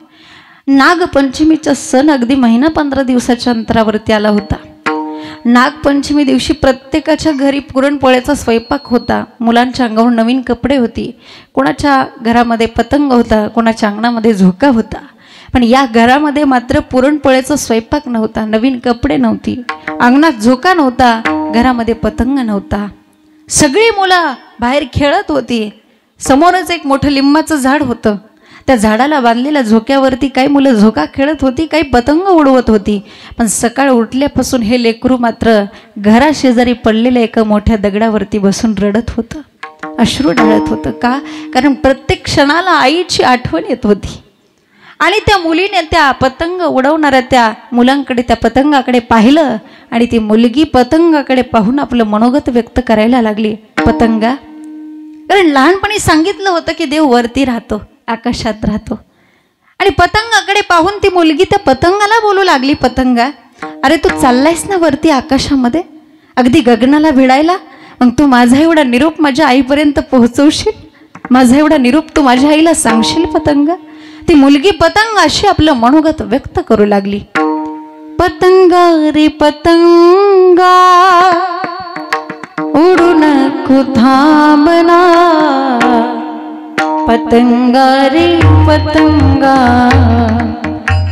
नागपंचमीचा सण अगदी महिना 15 दिवसाच्या अंतरावरती आला होता. नागपंचमी दिवशी प्रत्येकाच्या घरी पुरणपोळ्याचा स्वयंपाक होता. मुलांच्या अंगावर नवीन कपडे होती, कोणाच्या घरामध्ये पतंग होता, कोणाच्या अंगणामध्ये झोका होता. पण या घरामध्ये मात्र पुरणपोळ्याचा स्वयंपाक नव्हता, नवीन कपडे नव्हती, अंगणात झोका नव्हता, घरामध्ये पतंग नव्हता. सगळी मुलं बाहेर खेळत होती. समोरच एक मोठं लिंबाचं झाड होतं. त्या झाडाला बांधलेल्या झोक्यावरती काही मुलं झोका खेळत होती, काही पतंग उडवत होती. पण सकाळ उठल्यापासून हे लेकरू मात्र घराशेजारी पडलेल्या एका मोठ्या दगडावरती बसून रडत होतं, अश्रू ढाळत होतं. का? कारण प्रत्येक क्षणाला आईची आठवण येत होती. आणि त्या मुलीने त्या पतंग उडवणाऱ्या त्या मुलांकडे, त्या पतंगाकडे पाहिलं आणि ती मुलगी पतंगाकडे पाहून आपलं मनोगत व्यक्त करायला लागली. पतंगा, कारण लहानपणी सांगितलं होतं की देव वरती राहतो, आकाशात राहतो. आणि पतंगाकडे पाहून ती मुलगी त्या पतंगाला बोलू लागली, पतंगा, अरे तू चाललायस ना वरती आकाशामध्ये, अगदी गगनाला भिडायला, मग तू माझा एवढा निरोप माझ्या आईपर्यंत पोहोचवशील, माझा एवढा निरोप तू माझ्या आईला सांगशील पतंगा? ती मुलगी पतंग अशी आपलं मनोगत व्यक्त करू लागली. पतंगा रे पतंगा उडू नको थांबना, पतंगा रे पतंगा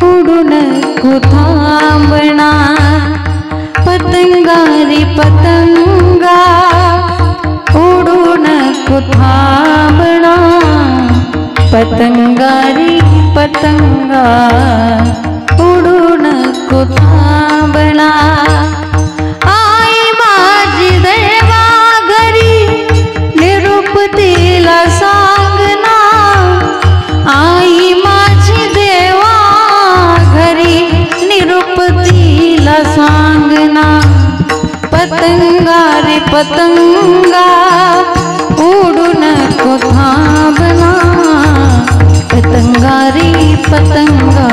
उडू नको थांबना, पतंगा रे पतंगा उडू नको थांबना, पतंगा रे पतंगा उडू नको थांबना. आई माझी देवा घरी निरोप तिला सांगना, आई माझी देवा घरी निरोप तिला सांगना, पतंगा रे पतंगा उडू नको थांबना, पतंगा रे पतंगा